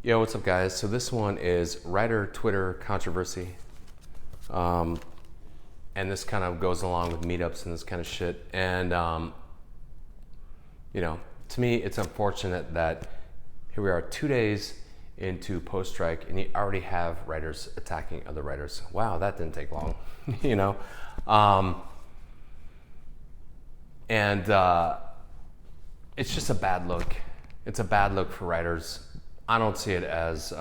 Yo, what's up, guys? So this one is writer Twitter controversy, and this kind of goes along with meetups and this kind of shit. And to me, it's unfortunate that here we are 2 days into post strike, and you already have writers attacking other writers. Wow, that didn't take long, and it's just a bad look. It's a bad look for writers. I don't see it as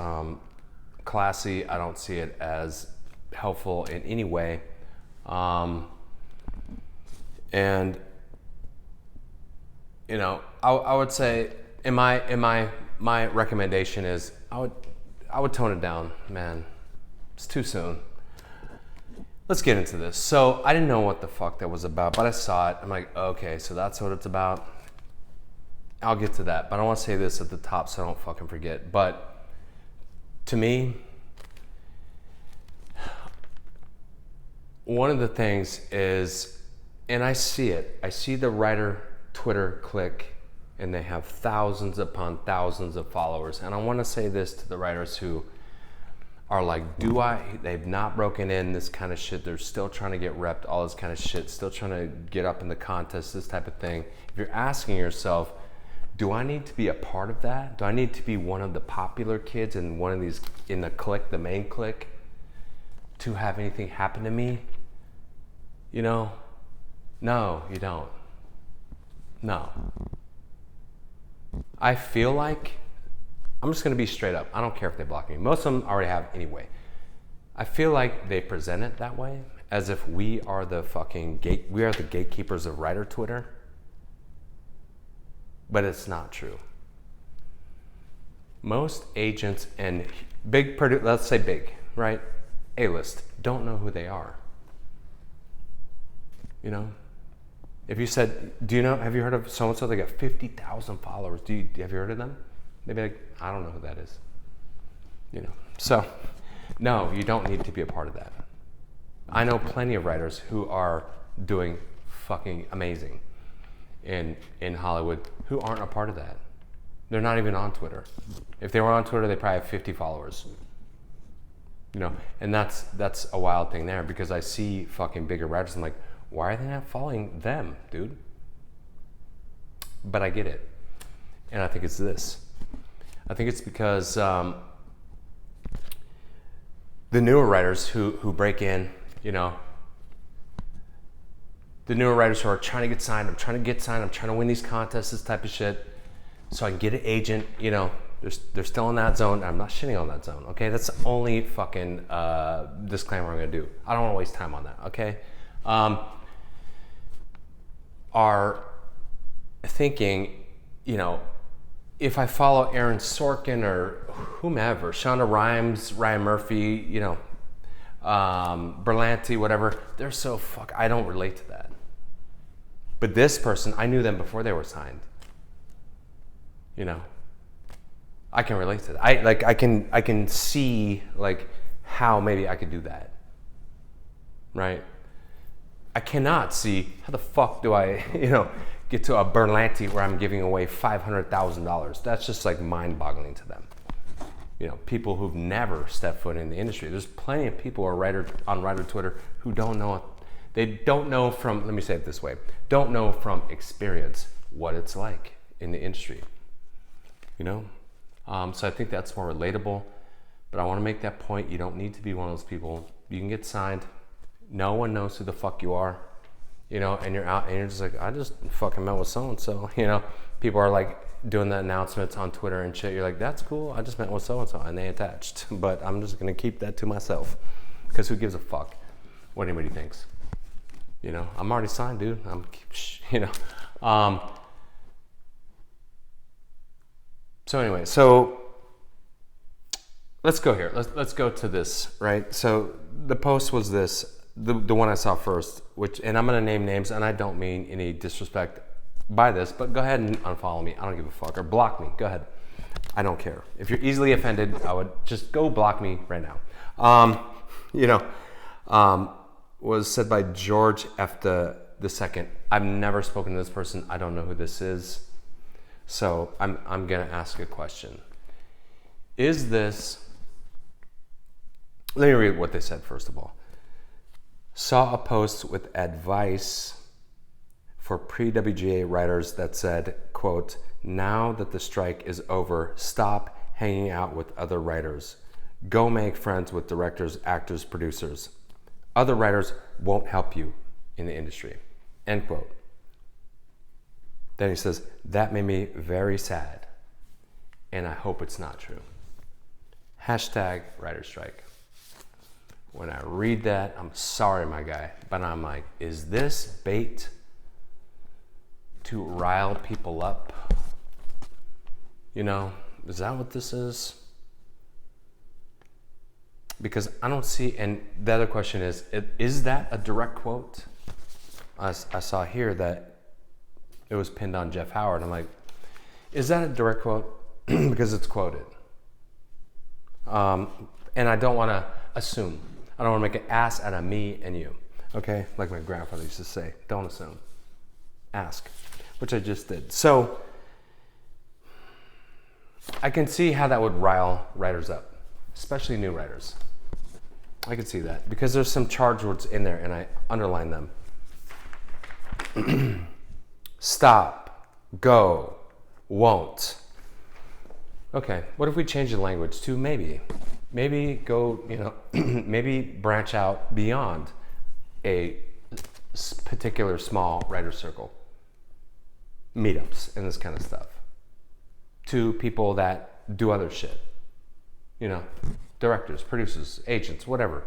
classy. I don't see it as helpful in any way. I would say, my recommendation is I would tone it down, man. It's too soon. Let's get into this. So I didn't know what the fuck that was about, but I saw it. I'm like, okay, so that's what it's about. I'll get to that, but I want to say this at the top so I don't fucking forget. But to me, one of the things is, and I see it, I see the writer Twitter click, and they have thousands upon thousands of followers. And I want to say this to the writers who are like, they've not broken in, this kind of shit. They're still trying to get repped, all this kind of shit, still trying to get up in the contest, this type of thing. If you're asking yourself, do I need to be a part of that? Do I need to be one of the popular kids in one of these, in the clique, the main clique, to have anything happen to me? No, you don't. No. I feel like, I'm just gonna be straight up. I don't care if they block me. Most of them already have anyway. I feel like they present it that way, as if we are the gatekeepers of writer Twitter. But it's not true. Most agents and let's say big, right? A-list, don't know who they are. If you said, have you heard of so-and-so? They got 50,000 followers. Have you heard of them? They'd be like, I don't know who that is. So, no, you don't need to be a part of that. I know plenty of writers who are doing fucking amazing in Hollywood who aren't a part of that. They're not even on Twitter. If they were on Twitter, they probably have 50 followers. And that's a wild thing there, because I see fucking bigger writers. I'm like, why are they not following them, dude? But I get it. And I think it's this. I think it's because the newer writers who break in, the newer writers who are trying to get signed, I'm trying to win these contests, this type of shit, so I can get an agent, they're still in that zone. I'm not shitting on that zone, okay? That's the only fucking disclaimer I'm gonna do. I don't wanna waste time on that, okay? Are thinking, if I follow Aaron Sorkin or whomever, Shonda Rhimes, Ryan Murphy, Berlanti, whatever, they're so I don't relate to that. But this person, I knew them before they were signed. I can relate to that. I can see how maybe I could do that. Right? I cannot see how the fuck do I, get to a Berlanti where I'm giving away $500,000. That's just mind-boggling to them. People who've never stepped foot in the industry. There's plenty of people on writer Twitter who don't know. They don't know from, let me say it this way, don't know from experience what it's like in the industry. So I think that's more relatable. But I want to make that point. You don't need to be one of those people. You can get signed. No one knows who the fuck you are. And you're out and you're just like, I just fucking met with so-and-so. People are doing the announcements on Twitter and shit. You're like, that's cool. I just met with so-and-so and they attached. But I'm just going to keep that to myself, because who gives a fuck what anybody thinks? I'm already signed, dude. So anyway, let's go here. Let's go to this, right? So the post was this, the one I saw first, and I'm going to name names, and I don't mean any disrespect by this, but go ahead and unfollow me. I don't give a fuck. Or block me. Go ahead. I don't care. If you're easily offended, I would just go block me right now. Was said by George F. the second. I've never spoken to this person. I don't know who this is. So I'm going to ask a question. Is this, let me read what they said first of all. Saw a post with advice for pre-WGA writers that said, quote, now that the strike is over, stop hanging out with other writers. Go make friends with directors, actors, producers. Other writers won't help you in the industry, end quote. Then he says, that made me very sad, and I hope it's not true. Hashtag writer strike. When I read that, I'm sorry, my guy, but I'm like, is this bait to rile people up? You know, is that what this is? Because I don't see, and the other question is that a direct quote? I saw here that it was pinned on Jeff Howard. I'm like, is that a direct quote? Because it's quoted. And I don't want to assume. I don't want to make an ass out of me and you. Okay? Like my grandfather used to say, don't assume. Ask. Which I just did. So, I can see how that would rile writers up, especially new writers. I can see that because there's some charge words in there and I underline them. Stop, go, won't. Okay, what if we change the language to maybe? Maybe go, maybe branch out beyond a particular small writer circle. Meetups and this kind of stuff. To people that do other shit. Directors, producers, agents, whatever.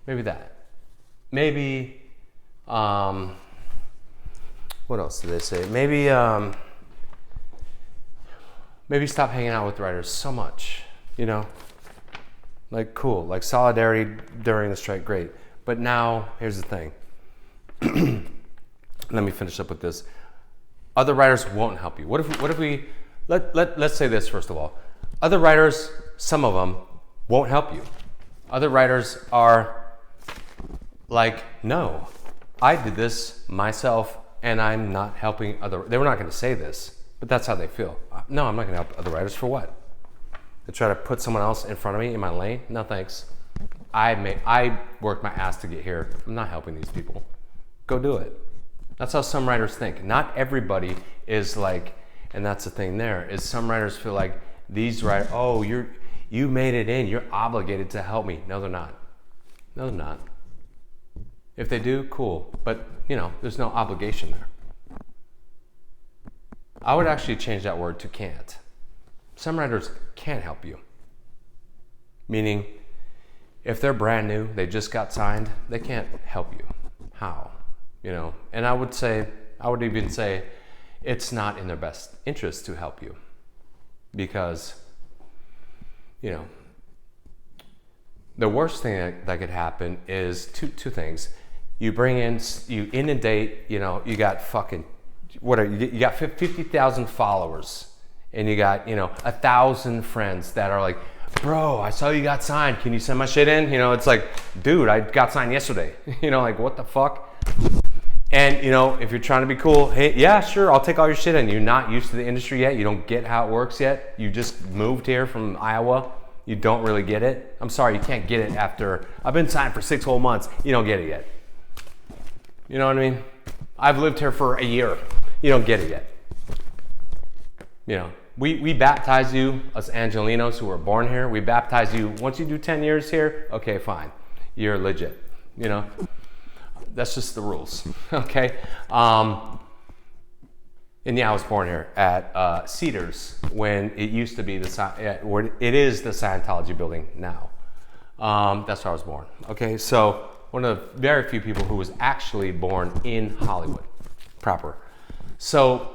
Maybe that. Maybe, what else did they say? Maybe stop hanging out with writers so much, Like, cool, like solidarity during the strike, great. But now, here's the thing. Let me finish up with this. Other writers won't help you. What if we, let's say this first of all. Other writers, some of them, won't help you. Other writers are like, no, I did this myself and I'm not helping they were not going to say this, but that's how they feel. No, I'm not going to help other writers for what? To try to put someone else in front of me in my lane? No, thanks. I worked my ass to get here. I'm not helping these people. Go do it. That's how some writers think. Not everybody is like, and that's the thing there, is some writers feel like these writers, oh, you made it in, you're obligated to help me. No, they're not. No, they're not. If they do, cool. But, there's no obligation there. I would actually change that word to can't. Some writers can't help you. Meaning, if they're brand new, they just got signed, they can't help you. How? And I would even say it's not in their best interest to help you. Because, the worst thing that could happen is two things. You inundate, you got fucking, you got 50,000 followers and you got, 1,000 friends that are like, bro, I saw you got signed. Can you send my shit in? It's like, dude, I got signed yesterday. Like, what the fuck? And, if you're trying to be cool, hey, yeah, sure, I'll take all your shit in. You're not used to the industry yet. You don't get how it works yet. You just moved here from Iowa. You don't really get it. I'm sorry, you can't get it after, I've been signed for 6 whole months. You don't get it yet. You know what I mean? I've lived here for a year. You don't get it yet. We baptize you, us Angelinos who were born here, we baptize you, once you do 10 years here, okay, fine. You're legit, That's just the rules, okay? And yeah, I was born here at Cedars when it used to be where it is the Scientology building now. That's where I was born, okay? So one of the very few people who was actually born in Hollywood proper. So,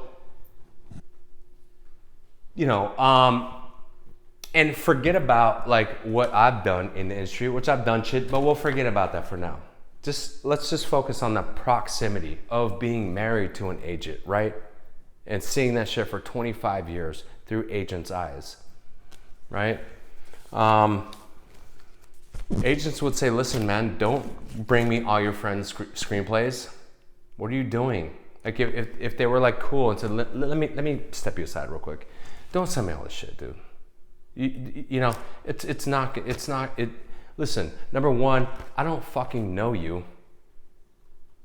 and forget about like what I've done in the industry, which I've done shit, but we'll forget about that for now. Let's just focus on the proximity of being married to an agent, right? And seeing that shit for 25 years through agents' eyes, right? Agents would say, listen, man, don't bring me all your friends' screenplays. What are you doing? Like if they were like cool and said, let me step you aside real quick. Don't send me all this shit, dude. You know, it's not. Listen, number one, I don't fucking know you.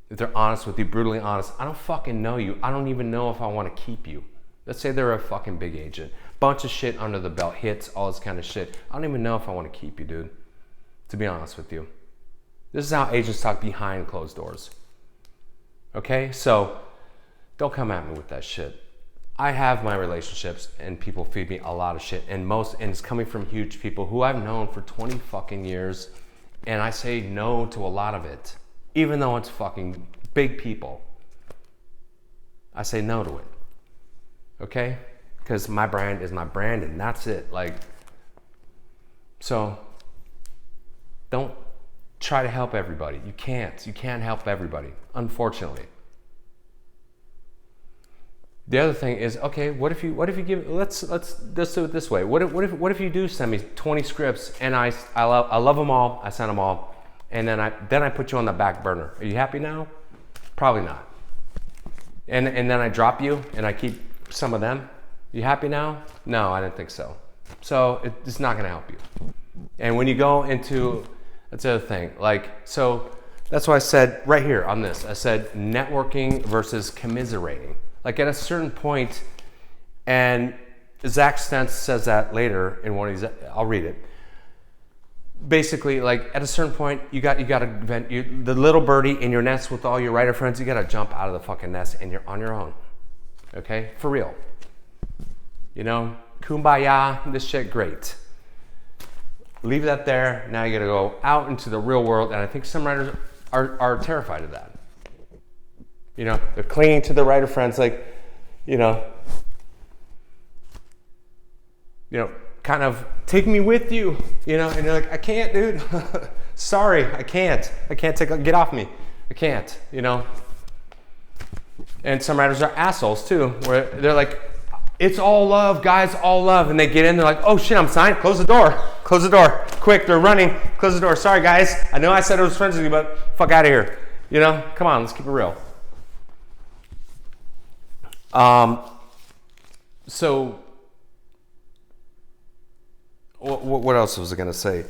If they're honest with you, brutally honest, I don't fucking know you. I don't even know if I want to keep you. Let's say they're a fucking big agent. Bunch of shit under the belt, hits, all this kind of shit. I don't even know if I want to keep you, dude. To be honest with you. This is how agents talk behind closed doors. Okay? So, don't come at me with that shit. I have my relationships and people feed me a lot of shit. And it's coming from huge people who I've known for 20 fucking years. And I say no to a lot of it. Even though it's fucking big people. I say no to it. Okay? Because my brand is my brand and that's it. Like, so don't try to help everybody. You can't. You can't help everybody, unfortunately. The other thing is, okay, what if you give, let's do it this way. What if you do send me 20 scripts and I love them all, I send them all, and then I put you on the back burner. Are you happy now? Probably not. And then I drop you and I keep some of them. You happy now? No, I didn't think so. So it's not gonna help you. And when you go into, that's the other thing, like, so that's why I said right here on this, I said networking versus commiserating. Like at a certain point, and Zach Stentz says that later in one of these, I'll read it. Basically, like at a certain point, you got to vent the little birdie in your nest with all your writer friends. You got to jump out of the fucking nest, and you're on your own. Okay, for real. You know, kumbaya, this shit, great. Leave that there. Now you got to go out into the real world, and I think some writers are terrified of that. You know, they're clinging to their writer friends, like, you know, kind of take me with you, you know, and you're like, I can't, dude. Sorry, I can't get off me. I can't, you know. And some writers are assholes too, where they're like, it's all love, guys, all love. And they get in, they're like, oh shit, I'm signed. Close the door. Quick, they're running. Close the door. Sorry, guys. I know I said I was friends with you, but fuck out of here. You know, come on, let's keep it real. So what else was I gonna say?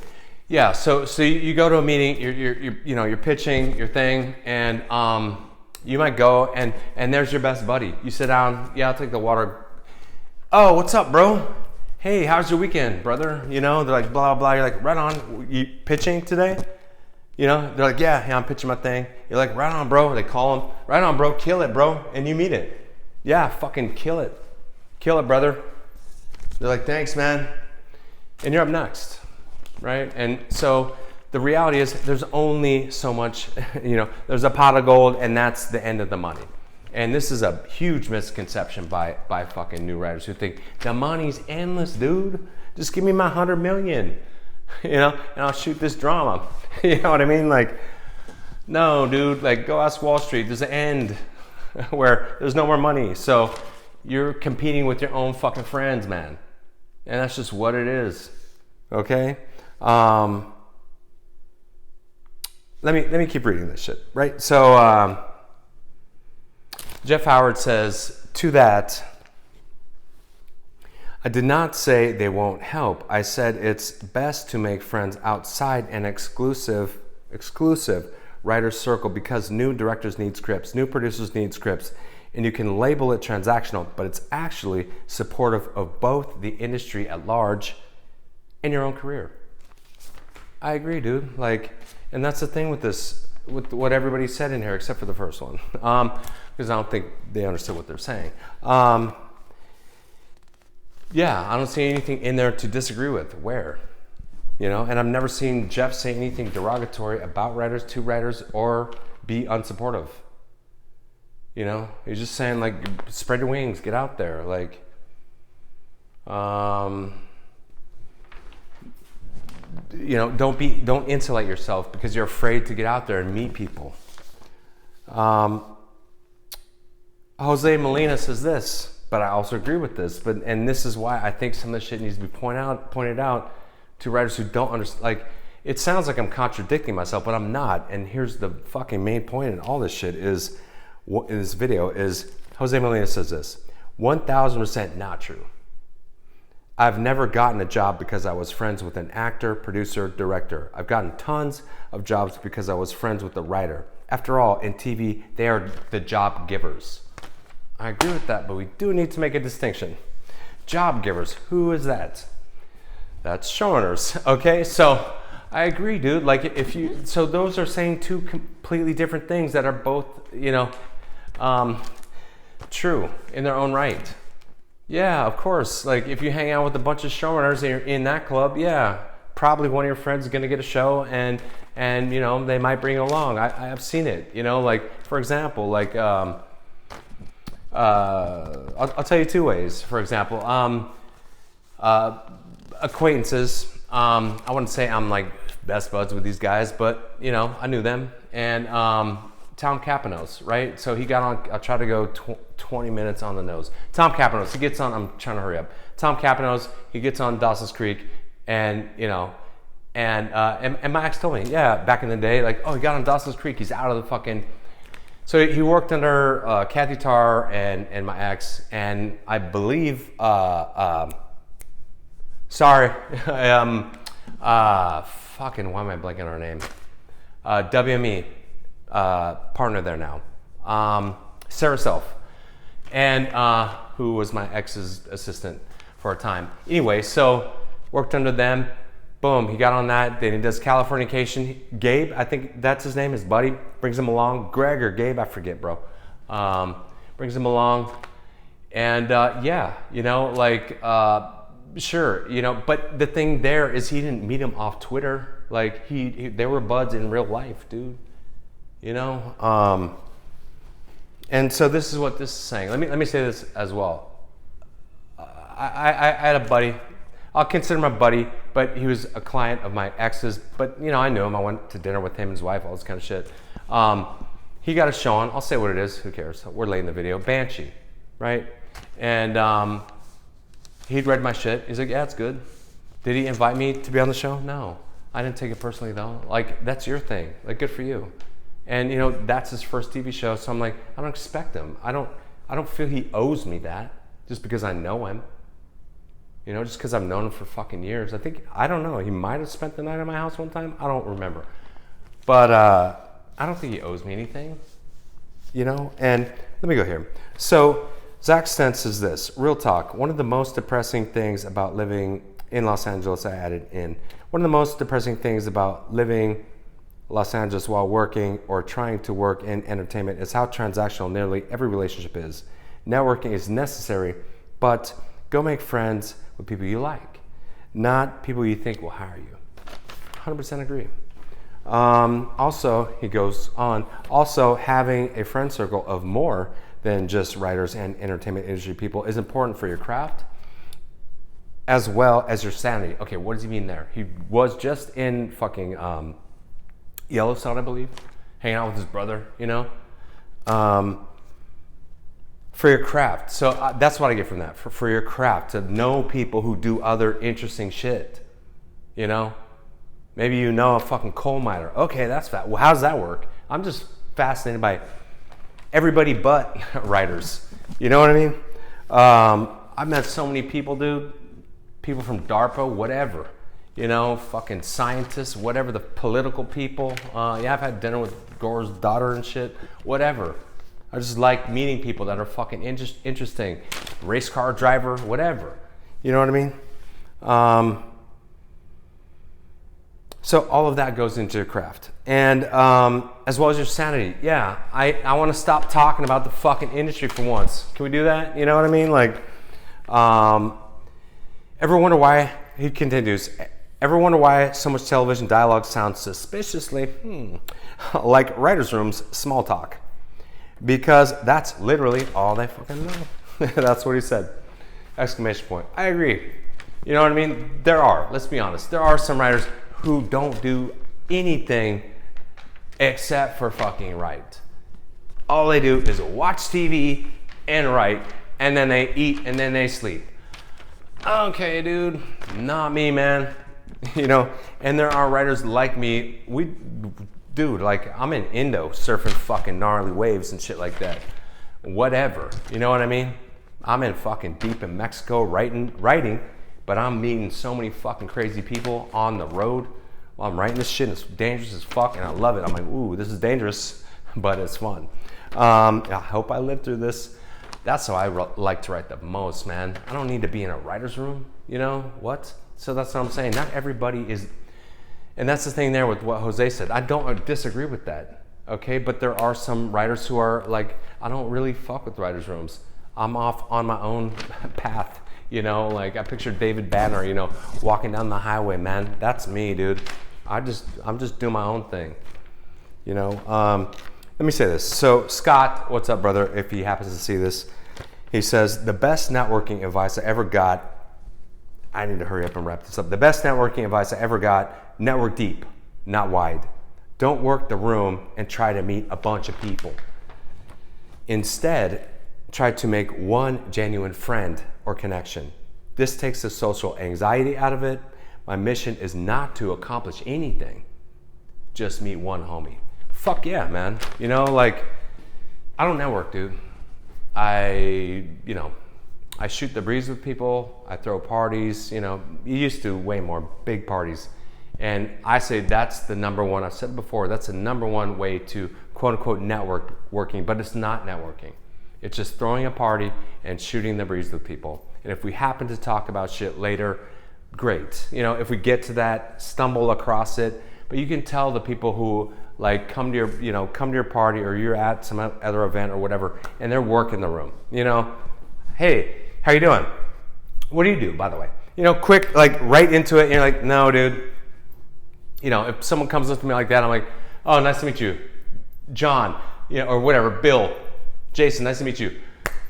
Yeah, so you go to a meeting, you're pitching your thing, and you might go and there's your best buddy. You sit down, yeah, I'll take the water. Oh, what's up, bro? Hey, how's your weekend, brother? You know, they're like blah blah. You're like, right on. You pitching today? You know, they're like, yeah, I'm pitching my thing. You're like, right on, bro. They call them, right on, bro, kill it, bro, and you meet it. Yeah, fucking kill it, brother. They're like, thanks, man, and you're up next, right? And so the reality is, there's only so much. You know, there's a pot of gold, and that's the end of the money. And this is a huge misconception by fucking new writers who think the money's endless, dude. Just give me my 100 million, you know, and I'll shoot this drama. You know what I mean? Like, no, dude. Like, go ask Wall Street. There's an end where there's no more money. So you're competing with your own fucking friends, man. And that's just what it is. Okay? Let me keep reading this shit, right? So Jeff Howard says, to that, I did not say they won't help. I said it's best to make friends outside an exclusive writer's circle because new directors need scripts, new producers need scripts, and you can label it transactional, but it's actually supportive of both the industry at large and your own career. I agree, dude. Like, and that's the thing with this, with what everybody said in here, except for the first one, because I don't think they understood what they're saying. Yeah, I don't see anything in there to disagree with. Where? You know, and I've never seen Jeff say anything derogatory about writers, to writers, or be unsupportive. You know, he's just saying, like, spread your wings, get out there. Like, you know, don't insulate yourself because you're afraid to get out there and meet people. Jose Molina says this, but I also agree with this. And this is why I think some of this shit needs to be pointed out to writers who don't understand. Like, it sounds like I'm contradicting myself, but I'm not. And here's the fucking main point in all this shit is, in this video, is Jose Molina says this, 1,000% not true. I've never gotten a job because I was friends with an actor, producer, director. I've gotten tons of jobs because I was friends with the writer. After all, in TV, they are the job givers. I agree with that, but we do need to make a distinction. Job givers, who is that? That's showrunners, okay? So I agree, dude. Like if you, so those are saying two completely different things that are both, true in their own right. Yeah, of course. Like if you hang out with a bunch of showrunners and you're in that club, yeah, probably one of your friends is gonna get a show, and they might bring you along. I've seen it. Like for example, like I'll tell you two ways. For example, acquaintances. I wouldn't say I'm like best buds with these guys, but I knew them. And Tom Capanos, right? So he got on. I'll try to go 20 minutes on the nose. Tom Capanos, he gets on. I'm trying to hurry up. Tom Capanos, he gets on Dawson's Creek, and and my ex told me, yeah, back in the day, like, oh, he got on Dawson's Creek. He's out of the fucking. So he worked under Kathy Tar and my ex, and I believe, sorry, fucking, why am I blanking on her name? WME, partner there now. Sarah Self, and who was my ex's assistant for a time. Anyway, so worked under them. Boom, he got on that. Then he does Californication. Gabe, I think that's his name, his buddy, brings him along. Greg or Gabe, I forget, bro. Brings him along. And sure, but the thing there is he didn't meet him off Twitter. Like they were buds in real life, dude. And so this is what this is saying. Let me say this as well. I had a buddy. I'll consider him a buddy, but he was a client of my ex's. But I knew him. I went to dinner with him and his wife, all this kind of shit. He got a show on. I'll say what it is. Who cares? We're late in the video. Banshee, right? And he'd read my shit. He's like, yeah, it's good. Did he invite me to be on the show? No, I didn't take it personally though. Like that's your thing. Like good for you. And that's his first TV show. So I'm like, I don't expect him. I don't feel he owes me that just because I know him. Just because I've known him for fucking years. I don't know. He might have spent the night at my house one time. I don't remember. But I don't think he owes me anything. And let me go here. So Zach Stentz is this. Real talk. One of the most depressing things about living in Los Angeles, I added in. One of the most depressing things about living Los Angeles while working or trying to work in entertainment is how transactional nearly every relationship is. Networking is necessary, but go make friends with people you like, not people you think will hire you. 100% agree. Also, he goes on, also having a friend circle of more than just writers and entertainment industry people is important for your craft as well as your sanity. Okay, what does he mean there? He was just in fucking Yellowstone, I believe, hanging out with his brother, for your craft. So that's what I get from that, for your craft, to know people who do other interesting shit, Maybe a fucking coal miner. Okay, that's fat. Well, how does that work? I'm just fascinated by everybody but writers. You know what I mean? I've met so many people, dude. People from DARPA, whatever. Fucking scientists, whatever, the political people. I've had dinner with Gore's daughter and shit. Whatever. I just like meeting people that are fucking interesting. Race car driver, whatever. You know what I mean? So all of that goes into your craft. And as well as your sanity. Yeah, I want to stop talking about the fucking industry for once. Can we do that? You know what I mean? Like, ever wonder why, he continues, ever wonder why so much television dialogue sounds suspiciously like writer's rooms small talk? Because that's literally all they fucking know. That's what he said. Exclamation point. I agree. You know what I mean? Let's be honest, there are some writers who don't do anything except for fucking write. All they do is watch TV and write, and then they eat and then they sleep. Okay, dude, not me, man. And there are writers like me. Like I'm in Indo surfing fucking gnarly waves and shit like that. Whatever, you know what I mean? I'm in fucking deep in Mexico writing but I'm meeting so many fucking crazy people on the road while I'm writing this shit, and it's dangerous as fuck, and I love it. I'm like, ooh, this is dangerous, but it's fun. I hope I live through this. That's how I like to write the most, man. I don't need to be in a writer's room, you know what? So that's what I'm saying. Not everybody is, and that's the thing there with what Jose said. I don't disagree with that, okay? But there are some writers who are like, I don't really fuck with writers' rooms. I'm off on my own path, you know? Like I picture David Banner, you know, walking down the highway, man. That's me, dude. I'm just doing my own thing, you know? Let me say this. So Scott, what's up, brother? If he happens to see this, he says, the best networking advice I ever got, I need to hurry up and wrap this up. The best networking advice I ever got, network deep, not wide. Don't work the room and try to meet a bunch of people. Instead, try to make one genuine friend or connection. This takes the social anxiety out of it. My mission is not to accomplish anything. Just meet one homie. Fuck yeah, man. You know, like, I don't network, dude. I shoot the breeze with people. I throw parties, you know, you used to way more big parties. And I say that's the number one, I've said it before, that's the number one way to quote unquote working, but it's not networking. It's just throwing a party and shooting the breeze with people. And if we happen to talk about shit later, great. You know, if we get to that, stumble across it, but you can tell the people who like come to your party, or you're at some other event or whatever, and they're working the room, you know, hey, how you doing? What do you do, by the way? You know, quick, like right into it, and you're like, no, dude. You know, if someone comes up to me like that, I'm like, oh, nice to meet you, John, you know, or whatever, Bill, Jason, nice to meet you.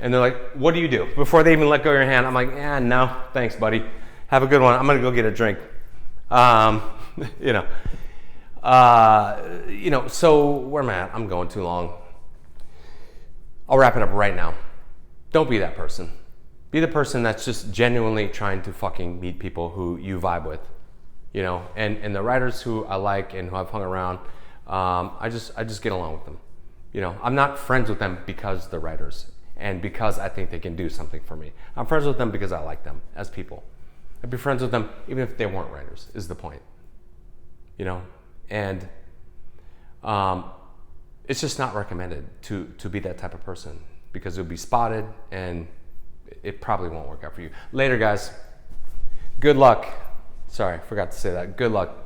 And they're like, what do you do? Before they even let go of your hand, I'm like, no, thanks, buddy. Have a good one. I'm gonna go get a drink. So where am I at? I'm going too long. I'll wrap it up right now. Don't be that person. Be the person that's just genuinely trying to fucking meet people who you vibe with, you know. And the writers who I like and who I've hung around, I just get along with them. You know, I'm not friends with them because they're writers and because I think they can do something for me. I'm friends with them because I like them as people. I'd be friends with them even if they weren't writers, is the point. You know, and it's just not recommended to be that type of person because you'll be spotted and it probably won't work out for you. Later, guys. Good luck. Sorry, forgot to say that. Good luck.